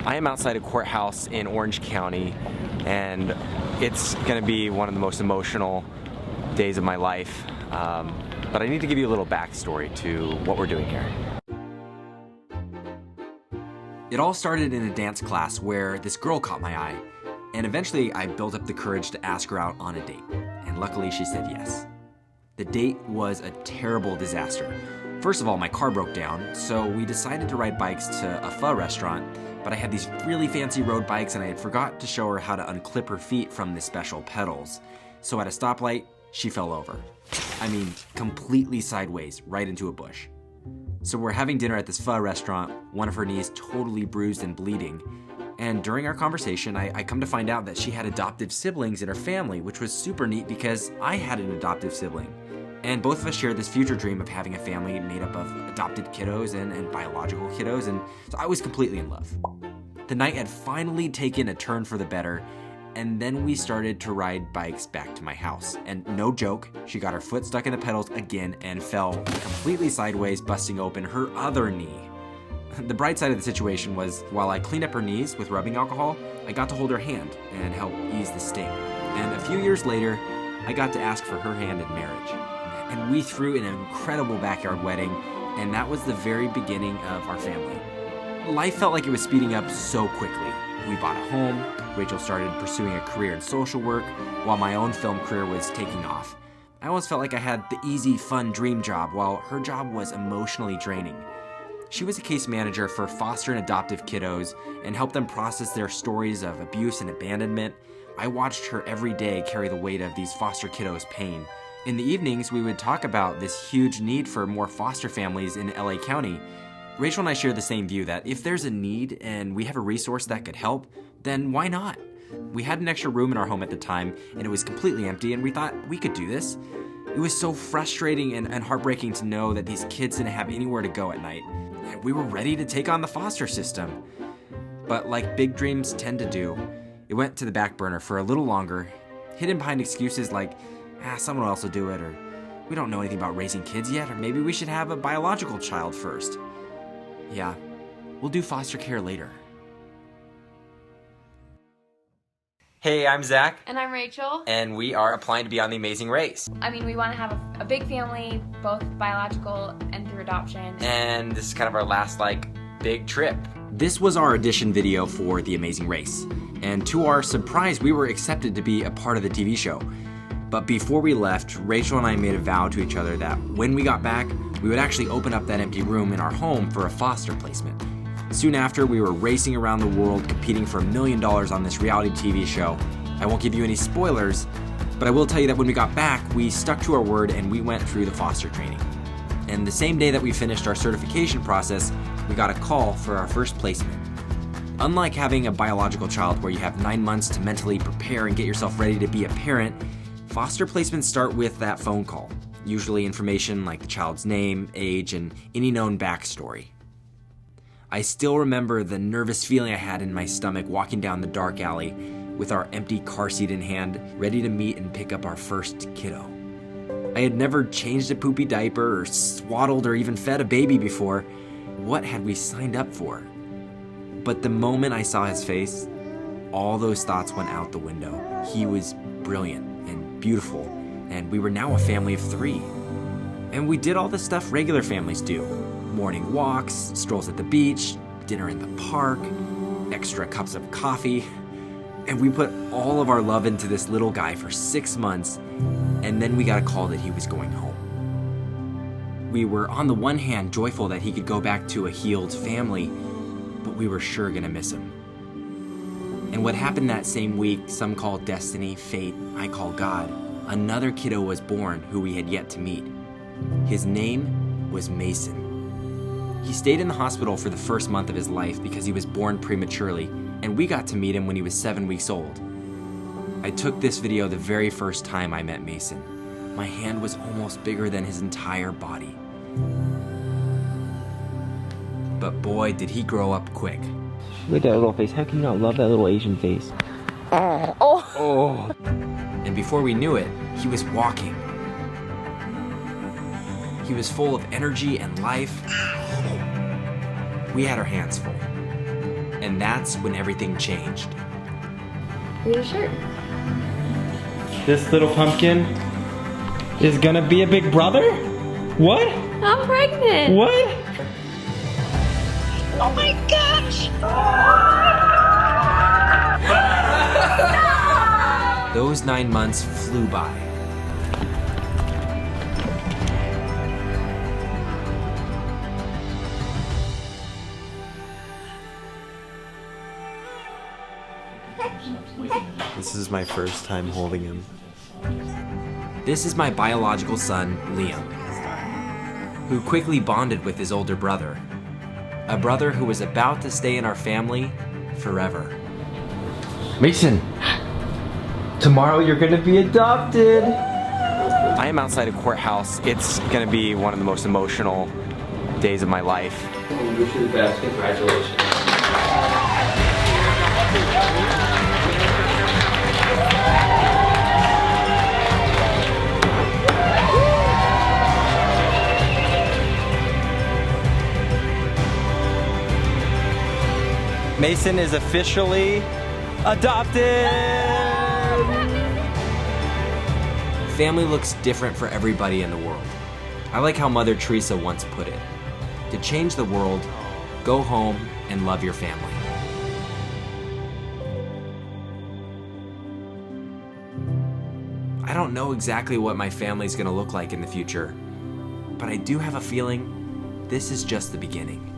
I am outside a courthouse in Orange County, and it's going to be one of the most emotional days of my life. But I need to give you a little backstory to what we're doing here. It all started in a dance class where this girl caught my eye, and eventually I built up the courage to ask her out on a date, and luckily she said yes. The date was a terrible disaster. First of all, my car broke down, so we decided to ride bikes to a pho restaurant, but I had these really fancy road bikes and I had forgot to show her how to unclip her feet from the special pedals. So at a stoplight, she fell over. I mean, completely sideways, right into a bush. So we're having dinner at this pho restaurant, one of her knees totally bruised and bleeding. And during our conversation, I come to find out that she had adoptive siblings in her family, which was super neat because I had an adoptive sibling. And both of us shared this future dream of having a family made up of adopted kiddos and biological kiddos, and so I was completely in love. The night had finally taken a turn for the better, and then we started to ride bikes back to my house. And no joke, she got her foot stuck in the pedals again and fell completely sideways, busting open her other knee. The bright side of the situation was, while I cleaned up her knees with rubbing alcohol, I got to hold her hand and help ease the sting. And a few years later, I got to ask for her hand in marriage. And we threw an incredible backyard wedding, and that was the very beginning of our family. Life felt like it was speeding up so quickly. We bought a home, Rachel started pursuing a career in social work, while my own film career was taking off. I almost felt like I had the easy, fun dream job, while her job was emotionally draining. She was a case manager for foster and adoptive kiddos and helped them process their stories of abuse and abandonment. I watched her every day carry the weight of these foster kiddos' pain. In the evenings, we would talk about this huge need for more foster families in LA County. Rachel and I share the same view that if there's a need and we have a resource that could help, then why not? We had an extra room in our home at the time, and it was completely empty, and we thought we could do this. It was so frustrating and heartbreaking to know that these kids didn't have anywhere to go at night. And we were ready to take on the foster system. But like big dreams tend to do, it went to the back burner for a little longer, hidden behind excuses like, someone else will do it, or we don't know anything about raising kids yet, or maybe we should have a biological child first. Yeah, we'll do foster care later. Hey, I'm Zach. And I'm Rachel. And we are applying to be on The Amazing Race. I mean, we want to have a big family, both biological and through adoption. And this is kind of our last, big trip. This was our audition video for The Amazing Race. And to our surprise, we were accepted to be a part of the TV show. But before we left, Rachel and I made a vow to each other that when we got back, we would actually open up that empty room in our home for a foster placement. Soon after, we were racing around the world competing for $1 million on this reality TV show. I won't give you any spoilers, but I will tell you that when we got back, we stuck to our word and we went through the foster training. And the same day that we finished our certification process, we got a call for our first placement. Unlike having a biological child where you have 9 months to mentally prepare and get yourself ready to be a parent, foster placements start with that phone call, usually information like the child's name, age, and any known backstory. I still remember the nervous feeling I had in my stomach walking down the dark alley with our empty car seat in hand, ready to meet and pick up our first kiddo. I had never changed a poopy diaper or swaddled or even fed a baby before. What had we signed up for? But the moment I saw his face, all those thoughts went out the window. He was brilliant and beautiful, and we were now a family of 3. And we did all the stuff regular families do. Morning walks, strolls at the beach, dinner in the park, extra cups of coffee. And we put all of our love into this little guy for 6 months, and then we got a call that he was going home. We were on the one hand joyful that he could go back to a healed family, but we were sure gonna miss him. And what happened that same week, some call destiny, fate, I call God. Another kiddo was born who we had yet to meet. His name was Mason. He stayed in the hospital for the first month of his life because he was born prematurely, and we got to meet him when he was 7 weeks old. I took this video the very first time I met Mason. My hand was almost bigger than his entire body. But boy, did he grow up quick. Look at that little face. How can you not love that little Asian face? Oh. And before we knew it, he was walking. He was full of energy and life. We had our hands full. And that's when everything changed. Read a shirt. This little pumpkin is gonna be a big brother? What? I'm pregnant. What? Oh my gosh. Those 9 months flew by. This is my first time holding him. This is my biological son, Liam, who quickly bonded with his older brother, a brother who was about to stay in our family forever. Mason, tomorrow you're gonna be adopted. I am outside a courthouse. It's gonna be one of the most emotional days of my life. I wish you the best. Congratulations. Mason is officially adopted! Family looks different for everybody in the world. I like how Mother Teresa once put it. To change the world, go home and love your family. I don't know exactly what my family's gonna look like in the future, but I do have a feeling this is just the beginning.